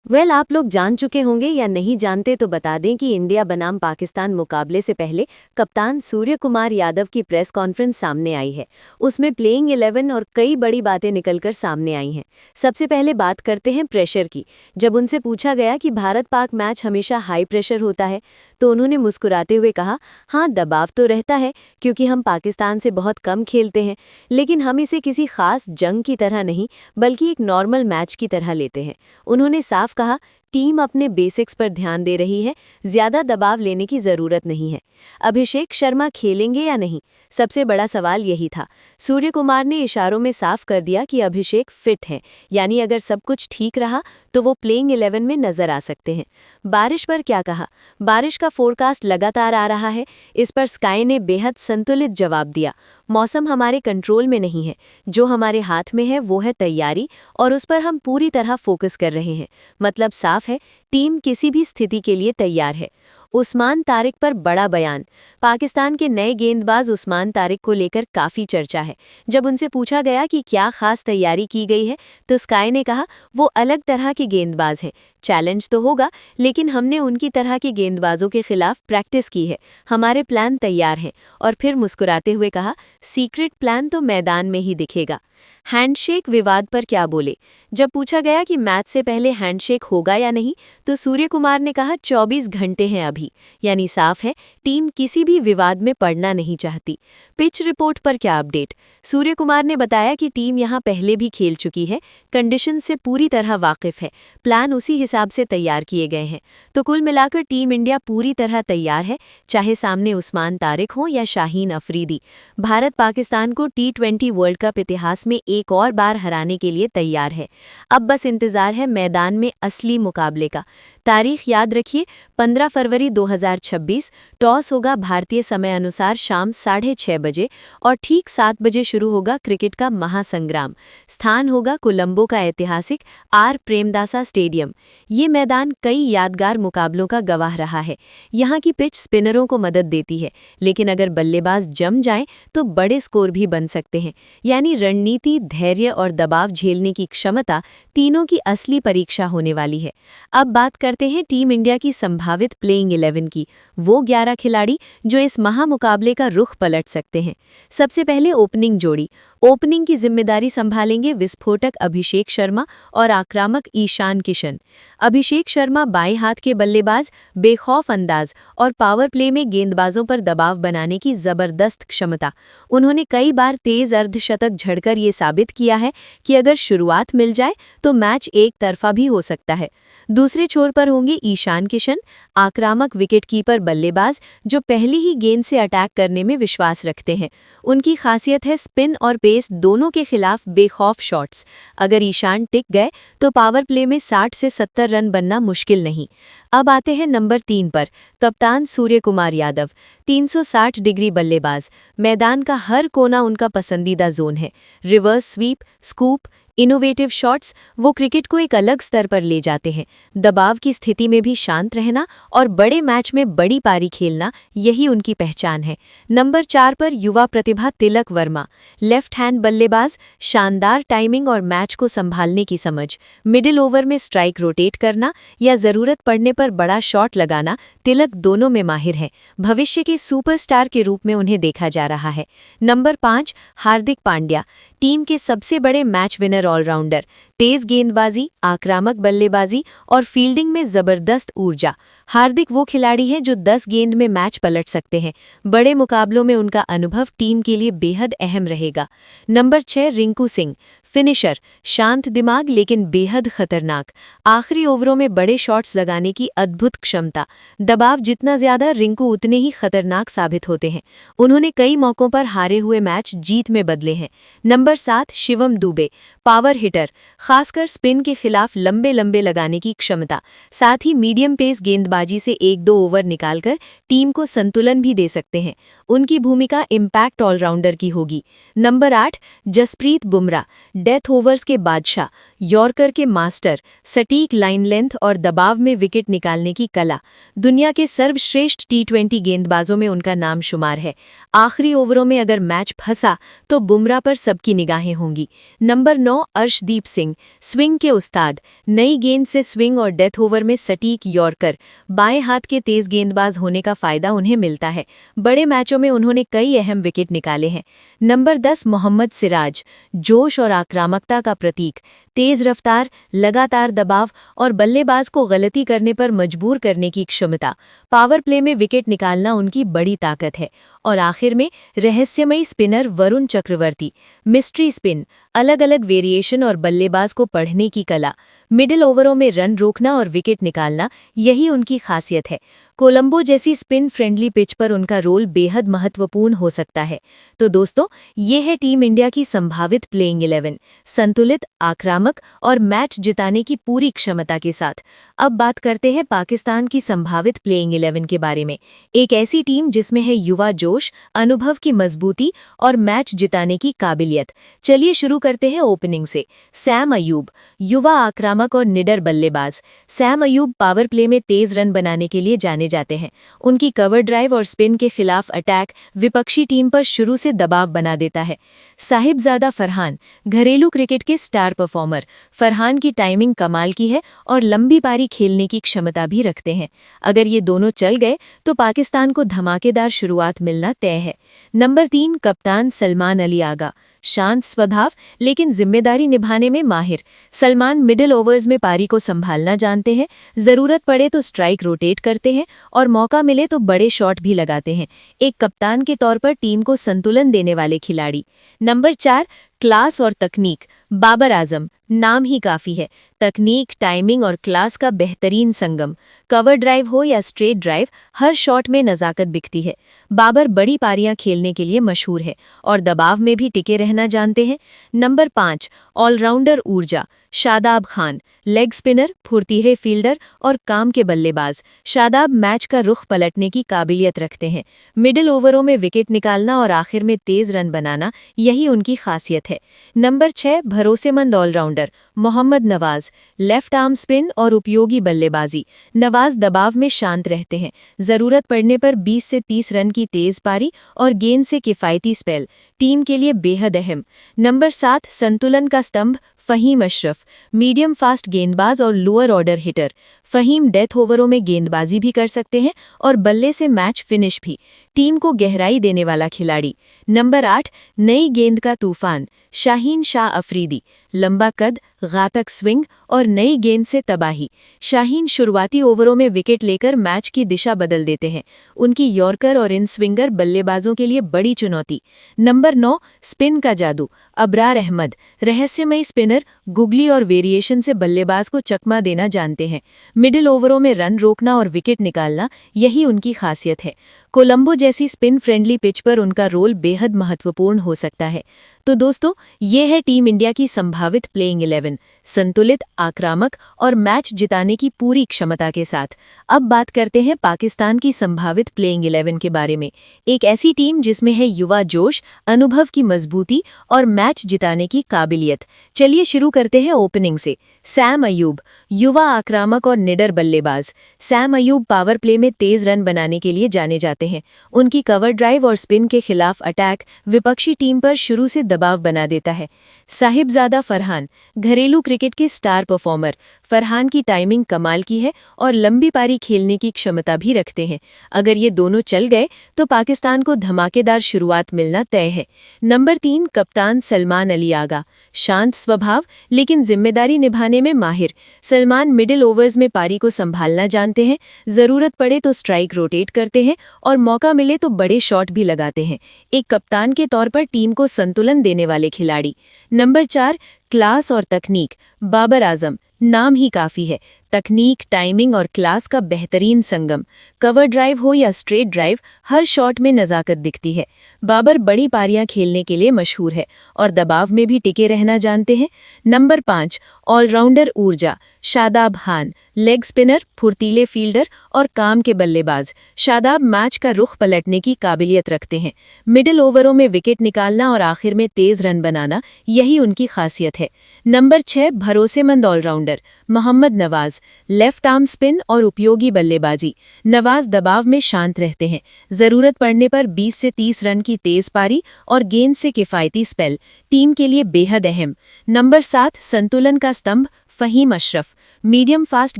आप लोग जान चुके होंगे या नहीं जानते तो बता दें कि इंडिया बनाम पाकिस्तान मुकाबले से पहले कप्तान सूर्य कुमार यादव की प्रेस कॉन्फ्रेंस सामने आई है। उसमें प्लेइंग 11 और कई बड़ी बातें निकलकर सामने आई हैं। सबसे पहले बात करते हैं प्रेशर की। जब उनसे पूछा गया कि भारत पाक मैच हमेशा हाई प्रेशर होता है, तो उन्होंने मुस्कुराते हुए कहा, हाँ दबाव तो रहता है क्योंकि हम पाकिस्तान से बहुत कम खेलते हैं, लेकिन हम इसे किसी खास जंग की तरह नहीं बल्कि एक नॉर्मल मैच की तरह लेते हैं। उन्होंने साफ कहा, टीम अपने बेसिक्स पर ध्यान दे रही है, ज्यादा दबाव लेने की जरूरत नहीं है। अभिषेक शर्मा खेलेंगे या नहीं, सबसे बड़ा सवाल यही था। सूर्य कुमार ने इशारों में साफ कर दिया कि अभिषेक फिट हैं, यानी अगर सब कुछ ठीक रहा तो वो प्लेइंग 11 में नजर आ सकते हैं। बारिश पर क्या कहा, बारिश का फोरकास्ट लगातार आ रहा है। इस पर स्काई ने बेहद संतुलित जवाब दिया। मौसम हमारे कंट्रोल में नहीं है, जो हमारे हाथ में है वो है तैयारी, और उस पर हम पूरी तरह फोकस कर रहे हैं। मतलब साफ है, टीम किसी भी स्थिति के लिए तैयार है। उस्मान तारिक पर बड़ा बयान। पाकिस्तान के नए गेंदबाज उस्मान तारिक को लेकर काफी चर्चा है। जब उनसे पूछा गया कि क्या खास तैयारी की गई है, तो स्काई ने कहा, वो अलग तरह के गेंदबाज हैं। चैलेंज तो होगा, लेकिन हमने उनकी तरह के गेंदबाजों के खिलाफ प्रैक्टिस की है। हमारे प्लान तैयार हैं। और फिर मुस्कुराते हुए कहा, सीक्रेट प्लान तो मैदान में ही दिखेगा। हैंडशेक विवाद पर क्या बोले। जब पूछा गया कि मैच से पहले हैंडशेक होगा या नहीं, तो सूर्य कुमार ने कहा 24 घंटे हैं अभी, यानी साफ है टीम किसी भी विवाद में पड़ना नहीं चाहती। पिच रिपोर्ट पर क्या अपडेट। सूर्य कुमार ने बताया कि टीम यहां पहले भी खेल चुकी है, कंडीशन से पूरी तरह वाकिफ है, प्लान उसी हिसाब से तैयार किए गए हैं। तो कुल मिलाकर टीम इंडिया पूरी तरह तैयार है, चाहे सामने उस्मान तारिक हो या शाहीन अफरीदी। भारत पाकिस्तान को T20 वर्ल्ड कप इतिहास में एक और बार हराने के लिए तैयार है। अब बस इंतजार है मैदान में असली मुकाबले का। तारीख याद रखिए, 15 फरवरी 2026। टॉस होगा भारतीय समय अनुसार शाम 6:30 बजे और ठीक 7 बजे शुरू होगा क्रिकेट का महासंग्राम। स्थान होगा कोलंबो का ऐतिहासिक आर प्रेमदासा स्टेडियम। ये मैदान कई यादगार मुकाबलों का गवाह रहा है। यहाँ की पिच स्पिनरों को मदद देती है, लेकिन अगर बल्लेबाज जम जाएं तो बड़े स्कोर भी बन सकते हैं। यानी रणनीति, धैर्य और दबाव झेलने की क्षमता, तीनों की असली परीक्षा होने वाली है। अब बात करते हैं टीम इंडिया की संभावित प्लेइंग 11 की। वो 11 खिलाड़ी जो इस महामुकाबले का रुख पलट सकते हैं। सबसे पहले ओपनिंग जोड़ी। ओपनिंग की जिम्मेदारी संभालेंगे विस्फोटक अभिषेक शर्मा और आक्रामक ईशान किशन। अभिषेक शर्मा बाएं हाथ के बल्लेबाज, बेखौफ अंदाज और पावर प्ले में गेंदबाजों पर दबाव बनाने की जबरदस्त क्षमता। उन्होंने कई बार तेज अर्धशतक झड़कर ये साबित किया है कि अगर शुरुआत मिल जाए तो मैच एक तरफा भी हो सकता है। दूसरे छोर पर होंगे ईशान किशन, आक्रामक विकेटकीपर बल्लेबाज जो पहली ही गेंद से अटैक करने में विश्वास रखते हैं। उनकी खासियत है स्पिन और पेस दोनों के खिलाफ बेखौफ शॉट्स। अगर ईशान टिक गए तो पावर प्ले में 60 से 70 रन बनना मुश्किल नहीं। अब आते हैं नंबर 3 पर, कप्तान सूर्य कुमार यादव। 360 डिग्री बल्लेबाज, मैदान का हर कोना उनका पसंदीदा जोन है। Reverse sweep, scoop, innovative shots, वो क्रिकेट को एक अलग स्तर पर ले जाते हैं। दबाव की स्थिति में भी शांत रहना और बड़े मैच में बड़ी पारी खेलना, यही उनकी पहचान है। नंबर 4 पर युवा प्रतिभा तिलक वर्मा। लेफ्ट हैंड बल्लेबाज, शानदार टाइमिंग और मैच को संभालने की समझ। मिडिल ओवर में स्ट्राइक रोटेट करना या जरूरत पड़ने पर बड़ा शॉट लगाना, तिलक दोनों में माहिर है। भविष्य के सुपरस्टार के रूप में उन्हें देखा जा रहा है। नंबर 5, हार्दिक पांड्या। टीम के सबसे बड़े मैच विनर ऑलराउंडर, तेज गेंदबाजी, आक्रामक बल्लेबाजी और फील्डिंग में जबरदस्त ऊर्जा। हार्दिक वो खिलाड़ी हैं जो 10 गेंद में मैच पलट सकते हैं। बड़े मुकाबलों में उनका अनुभव टीम के लिए बेहद अहम रहेगा। नंबर 6, रिंकू सिंह। फिनिशर, शांत दिमाग लेकिन बेहद खतरनाक। आखिरी ओवरों में बड़े शॉट्स लगाने की अद्भुत क्षमता। दबाव जितना ज्यादा, रिंकू उतने ही खतरनाक साबित होते हैं। उन्होंने कई मौकों पर हारे हुए मैच जीत में बदले हैं। Number 7, Shivam Dubey. Power hitter, खासकर स्पिन के खिलाफ लंबे लंबे लगाने की क्षमता। साथ ही मीडियम पेस गेंदबाजी से 1-2 ओवर निकालकर टीम को संतुलन भी दे सकते हैं। उनकी भूमिका इम्पैक्ट ऑलराउंडर की होगी। Number 8, Jasprit Bumrah. Death overs के बादशाह, यॉर्कर के मास्टर, सटीक लाइन लेंथ और दबाव में विकेट निकालने की कला। दुनिया के सर्वश्रेष्ठ टी20 गेंदबाजों में उनका नाम शुमार है। आखिरी ओवरों में अगर मैच फंसा तो बुमराह पर सबकी निगाहें होंगी। नंबर 9 अर्शदीप सिंह, स्विंग के उस्ताद। नई गेंद से स्विंग और डेथ ओवर में सटीक यॉर्कर। बाएं हाथ के तेज गेंदबाज होने का फायदा उन्हें मिलता है। बड़े मैचों में उन्होंने कई अहम विकेट निकाले हैं। नंबर 10 मोहम्मद सिराज, जोश और आक्रामकता का प्रतीक। तेज रफ्तार, लगातार दबाव और बल्लेबाज को गलती करने पर मजबूर करने की क्षमता। पावर प्ले में विकेट निकालना उनकी बड़ी ताकत है। और आखिर में रहस्यमयी spinner Varun Chakravarthy, mystery spin, अलग अलग वेरिएशन और बल्लेबाज को पढ़ने की कला। मिडिल ओवरों में रन रोकना और विकेट निकालना, यही उनकी खासियत है। कोलंबो जैसी स्पिन फ्रेंडली पिच पर उनका रोल बेहद महत्वपूर्ण हो सकता है। तो दोस्तों, ये है टीम इंडिया की संभावित प्लेइंग 11, संतुलित, आक्रामक और मैच जिताने की पूरी क्षमता के साथ। अब बात करते हैं पाकिस्तान की संभावित प्लेइंग 11 के बारे में। एक ऐसी टीम जिसमें है युवा जोश, अनुभव की मजबूती और मैच जिताने की काबिलियत। चलिए शुरू करते हैं ओपनिंग से। सैम अयूब, युवा आक्रामक और निडर बल्लेबाज। सैम अयूब पावर प्ले में तेज रन बनाने के लिए जाने जाते हैं। उनकी कवर ड्राइव और स्पिन के खिलाफ अटैक विपक्षी टीम पर शुरू से दबाव बना देता है। साहिबजादा फरहान, घरेलू क्रिकेट के स्टार परफॉर्मर। फरहान की टाइमिंग कमाल की है और लंबी पारी खेलने की क्षमता भी रखते हैं। अगर ये दोनों चल गए तो पाकिस्तान को धमाकेदार शुरुआत मिलना तय है। नंबर 3 कप्तान सलमान अली आगा, शांत स्वभाव लेकिन जिम्मेदारी निभाने में माहिर। सलमान मिडिल ओवर्स में पारी को संभालना जानते हैं। जरूरत पड़े तो स्ट्राइक रोटेट करते हैं और मौका मिले तो बड़े शॉट भी लगाते हैं। एक कप्तान के तौर पर टीम को संतुलन देने वाले खिलाड़ी। नंबर 4 क्लास और तकनीक, बाबर आजम, नाम ही काफी है। तकनीक, टाइमिंग और क्लास का बेहतरीन संगम। कवर ड्राइव हो या स्ट्रेट ड्राइव, हर शॉट में नजाकत दिखती है। बाबर बड़ी पारियां खेलने के लिए मशहूर है और दबाव में भी टिके रहना जानते हैं। नंबर 5 ऑलराउंडर ऊर्जा, शादाब खान, लेग स्पिनर, फुर्तीले फील्डर और काम के बल्लेबाज। शादाब मैच का रुख पलटने की काबिलियत रखते हैं। मिडिल ओवरों में विकेट निकालना और आखिर में तेज रन बनाना, यही उनकी खासियत है। नंबर 6 भरोसेमंद all rounder, Mohammad Nawaz, left arm spin और उपयोगी बल्लेबाजी। नवाज दबाव में शांत रहते हैं। जरूरत पड़ने पर 20 से 30 रन की तेज पारी और गेंद से किफायती स्पेल, टीम के लिए बेहद अहम। नंबर 7 संतुलन का स्तंभ, फहीम अशरफ, मीडियम फास्ट गेंदबाज और lower order hitter. Faheem death ओवरों में गेंदबाजी भी कर सकते हैं और बल्ले से मैच फिनिश भी। टीम को गहराई देने वाला खिलाड़ी। नंबर 8 नई गेंद का तूफान, शाहीन शाह अफरीदी, लंबा कद, घातक स्विंग और नई गेंद से तबाही। शाहीन शुरुआती ओवरों में विकेट लेकर मैच की दिशा बदल देते हैं। उनकी यॉर्कर और इन स्विंगर बल्लेबाजों के लिए बड़ी चुनौती। नंबर 9 स्पिन का जादू, अबरार अहमद, रहस्यमयी स्पिनर, गुगली और वेरिएशन से बल्लेबाज को चकमा देना जानते हैं। मिडिल ओवरों में रन रोकना और विकेट निकालना, यही उनकी खासियत है। कोलंबो जैसी स्पिन फ्रेंडली पिच पर उनका रोल बेहद महत्वपूर्ण हो सकता है। तो दोस्तों, ये है टीम इंडिया की संभावित प्लेइंग 11, संतुलित, आक्रामक और मैच जिताने की पूरी क्षमता के साथ। अब बात करते हैं पाकिस्तान की संभावित प्लेइंग 11 के बारे में। एक ऐसी टीम जिसमें है युवा जोश, अनुभव की मजबूती और मैच जिताने की काबिलियत। चलिए शुरू करते हैं ओपनिंग से। सैम अयूब, युवा आक्रामक और निडर बल्लेबाज। सैम अयूब पावर प्ले में तेज रन बनाने के लिए जाने जाते हैं। उनकी कवर ड्राइव और स्पिन के खिलाफ अटैक विपक्षी टीम पर शुरू से दबाव बना देता है। साहिबजादा फरहान, घरेलू क्रिकेट के स्टार परफॉर्मर। फरहान की टाइमिंग कमाल की है और लंबी पारी खेलने की क्षमता भी रखते हैं। अगर ये दोनों चल गए तो पाकिस्तान को धमाकेदार शुरुआत मिलना तय है। नंबर 3 कप्तान सलमान अली आगा, शांत स्वभाव लेकिन जिम्मेदारी निभाने में माहिर। सलमान मिडिल ओवर्स में पारी को संभालना जानते हैं। जरूरत पड़े तो स्ट्राइक रोटेट करते हैं और मौका मिले तो बड़े शॉट भी लगाते हैं। एक कप्तान के तौर पर टीम को संतुलन देने वाले खिलाड़ी। नंबर 4 क्लास और तकनीक, बाबर आजम, नाम ही काफी है। तकनीक, टाइमिंग और क्लास का बेहतरीन संगम। कवर ड्राइव हो या स्ट्रेट ड्राइव, हर शॉट में नजाकत दिखती है। बाबर बड़ी पारियां खेलने के लिए मशहूर है और दबाव में भी टिके रहना जानते हैं। नंबर 5, ऑलराउंडर ऊर्जा। शादाब खान, लेग स्पिनर, फुर्तीले फील्डर और काम के बल्लेबाज। शादाब मैच का रुख पलटने की काबिलियत रखते हैं। मिडिल ओवरों में विकेट निकालना और आखिर में तेज रन बनाना, यही उनकी खासियत है। नंबर 6, भरोसेमंद all rounder Mohammad Nawaz. Left arm spin और उपयोगी बल्लेबाजी। नवाज दबाव में शांत रहते हैं। जरूरत पड़ने पर 20 से 30 रन की तेज पारी और गेंद से किफायती स्पेल टीम के लिए बेहद अहम। नंबर 7, संतुलन का स्तंभ फहीम अशरफ। मीडियम फास्ट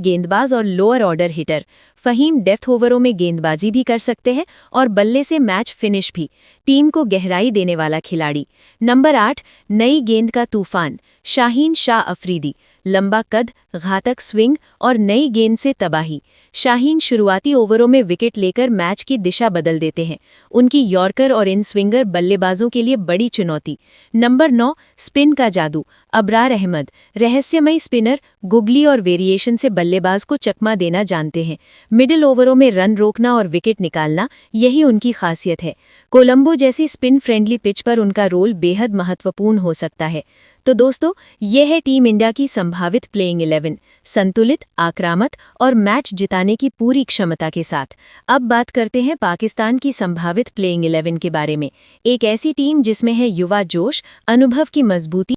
गेंदबाज और lower order hitter. Faheem death ओवरों में गेंदबाजी भी कर सकते हैं और बल्ले से मैच फिनिश भी। टीम को गहराई देने वाला खिलाड़ी। नंबर 8, नई गेंद का तूफान शाहीन शाह अफरीदी। लंबा कद, घातक स्विंग और नई गेंद से तबाही। शाहीन शुरुआती ओवरों में विकेट लेकर मैच की दिशा बदल देते हैं। उनकी यॉर्कर और इन स्विंगर बल्लेबाजों के लिए बड़ी चुनौती। नंबर 9, स्पिन का जादू अबरार अहमद। रहस्यमयी स्पिनर, गुगली और वेरिएशन से बल्लेबाज को चकमा देना जानते हैं। मिडिल ओवरों में रन रोकना और विकेट निकालना, यही उनकी खासियत है। कोलंबो जैसी स्पिन फ्रेंडली पिच पर उनका रोल बेहद महत्वपूर्ण हो सकता है। तो दोस्तों, ये है टीम इंडिया की संभावित प्लेइंग 11, संतुलित, आक्रामक और मैच जिताने की पूरी क्षमता के साथ। अब बात करते हैं पाकिस्तान की संभावित प्लेइंग 11 के बारे में। एक ऐसी टीम जिसमें है युवा जोश, अनुभव की मजबूती